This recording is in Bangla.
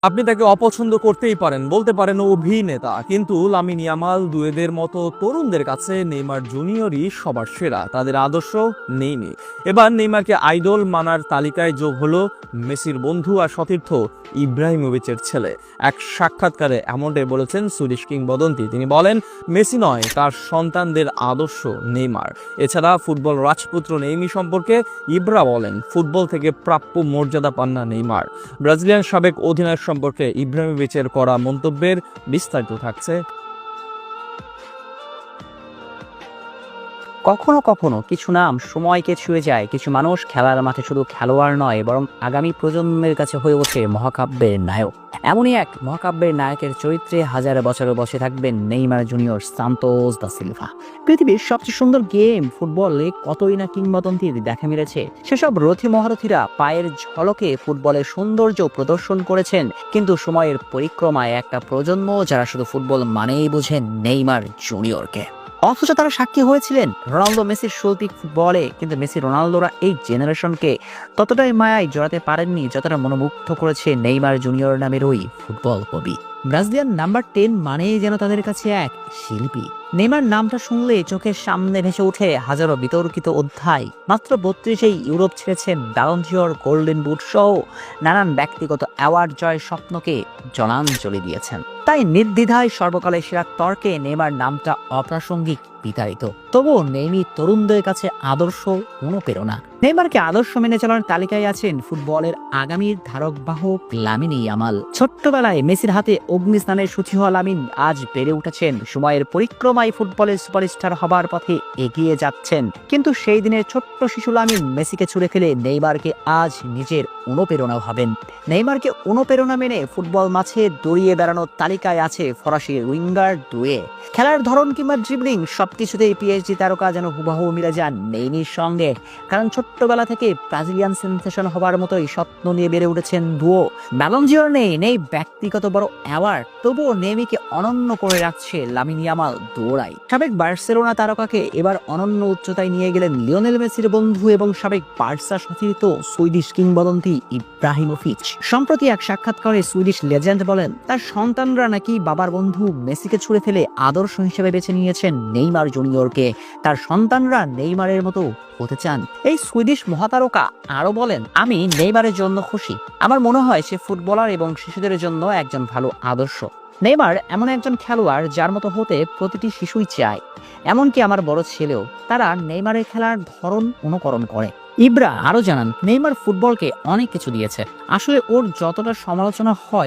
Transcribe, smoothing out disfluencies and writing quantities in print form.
আপনি তাকে অপছন্দ করতেই পারেন, বলতে পারেন ও অভিনেতা, কিন্তু লামিন ইয়ামাল দুয়েদের মতো তরুণদের কাছে নেইমার জুনিয়রই সবার সেরা। তাদের আদর্শ নেই। এবার নেইমারকে আইডল মানার তালিকায় যোগ হলো মেসির বন্ধু আর সতীর্থ ইব্রাহিমোভিচের ছেলে। এক সাক্ষাৎকারে এমনটাই বলেছেন সুইডিশ কিংবদন্তি। তিনি বলেন, মেসি নয়, তার সন্তানদের আদর্শ নেইমার। এছাড়া ফুটবল রাজপুত্র নেইমি সম্পর্কে ইব্রা বলেন, ফুটবল থেকে প্রাপ্য মর্যাদা পান না নেইমার। ব্রাজিলিয়ান সাবেক অধিনায়ক সম্পর্কে ইব্রাহিমোভিচের করা মন্তব্যের বিস্তারিত থাকছে। কখনো কখনো কিছু নাম সময়কে ছুঁয়ে যায়, কিছু মানুষ খেলার মাঠে শুধু খেলোয়াড় নয়, বরং আগামী প্রজন্মের কাছে হয়ে ওঠে মহাকাব্যের নায়ক। এমনই এক মহাকাব্যের নায়কের চরিত্রে হাজার বছরে বসে থাকবেন Neymar junior Santos da Silva. পৃথিবীর সবচেয়ে সুন্দর গেম ফুটবলে কতই না কিংবদন্তির দেখা মিলেছে। সেসব রথী মহারথীরা পায়ের ঝলকে ফুটবলের সৌন্দর্য প্রদর্শন করেছেন, কিন্তু সময়ের পরিক্রমায় একটা প্রজন্ম যারা শুধু ফুটবল মানেই বোঝেন নেইমার জুনিয়রকে। অথচ তারা সাক্ষী হয়েছিলেন রোনালদো মেসির শৈল্পিক ফুটবলে, কিন্তু মেসি রোনালদোরা এই জেনারেশনকে ততটাই মায়ায় জড়াতে পারেননি যতটা মনোমুগ্ধ করেছে নেইমার জুনিয়র নামের ওই ফুটবল কবি। ব্রাজিলিয়ান নাম্বার 10 মানেই যেন তাদের কাছে এক শিল্পী। নেইমার নামটা শুনলে চোখের সামনে ভেসে ওঠে হাজারো বিতর্কিত অধ্যায়। মাত্র 32-এই ইউরোপ ছেড়েছেন, ব্যালন ডিওর, গোল্ডেন বুট সহ নানান ব্যক্তিগত অ্যাওয়ার্ড জয়ের স্বপ্নকে জলাঞ্জলি দিয়েছেন। তাই নির্দ্বিধায় সর্বকালের সেরা তর্কে নেইমার নামটা অপ্রাসঙ্গিক বিতাড়িত। তবুও নেইমি তরুণদের কাছে আদর্শ, অনুপ্রেরণা। নেইমারকে আদর্শ মেনে চলার তালিকায় আছেন ফুটবলের আগামীর ধারক বাহক লামিন ইয়ামাল। ছোট্টবেলায় মেসির হাতে অগ্নিস্নানের সূচি হওয়া লামিন আজ বেড়ে উঠেছেন, সময়ের পরিক্রমায় ফুটবলের সুপারস্টার হবার পথে এগিয়ে যাচ্ছেন। কিন্তু সেই দিনের ছোট্ট শিশু লামিন মেসিকে ছুড়ে ফেলে নেইমারকে আজ নিজের অনুপ্রেরণা ভাবেন। নেইমারকে অনুপ্রেরণা মেনে ফুটবল মাঠে দৌড়িয়ে বেড়ানোর তালিকায় আছে ফরাসি উইঙ্গার দুয়ে। খেলার ধরন কিংবা ড্রিবলিং সবকিছুতেই পিএসজি তারকা যেন হুবহু মিলে যান নেইমির সঙ্গে। কারণ ছোট্টবেলা থেকে ব্রাজিলিয়ান সেনসেশন হবার মতোই স্বপ্ন নিয়ে বেড়ে উঠেছেন দুও। ব্যালন ডিওর নেই ব্যক্তিগত বড় অ্যাওয়ার্ড, তবুও নেইমিকে অনন্য করে রাখছে লামিন ইয়ামাল দৌড়াই। সাবেক বার্সেলোনা তারকাকে এবার অনন্য উচ্চতায় নিয়ে গেলেন লিওনেল মেসির বন্ধু এবং সাবেক বার্সা সতীর্থ সুইডিশ কিংবদন্তি ইব্রাহিমোভিচ। সম্প্রতি এক সাক্ষাৎকারে সুইডিশ লেজেন্ড বলেন, তার সন্তানরা নাকি বাবার বন্ধু মেসিকে ছুড়ে ফেলে আদর্শ হিসেবে বেছে নিয়েছেন নেইমার জুনিয়রকে। তার সন্তানরা নেইমারের মতো হতে চান। এই সুইডিশ মহাতারকা আরো বলেন, আমি নেইমারের জন্য খুশি। আমার মনে হয় সে ফুটবলার এবং শিশুদের জন্য একজন ভালো আদর্শ। নেইমার এমন একজন খেলোয়াড় যার মতো হতে প্রতিটি শিশুই চায়। এমনকি আমার বড় ছেলেও। তারা নেইমারের খেলার ধরন অনুকরণ করে। ইব্রা আরো জানান, নেইমার ফুটবলকে অনেক কিছু দিয়েছে। আসলে ওর যতটা সমালোচনা হয়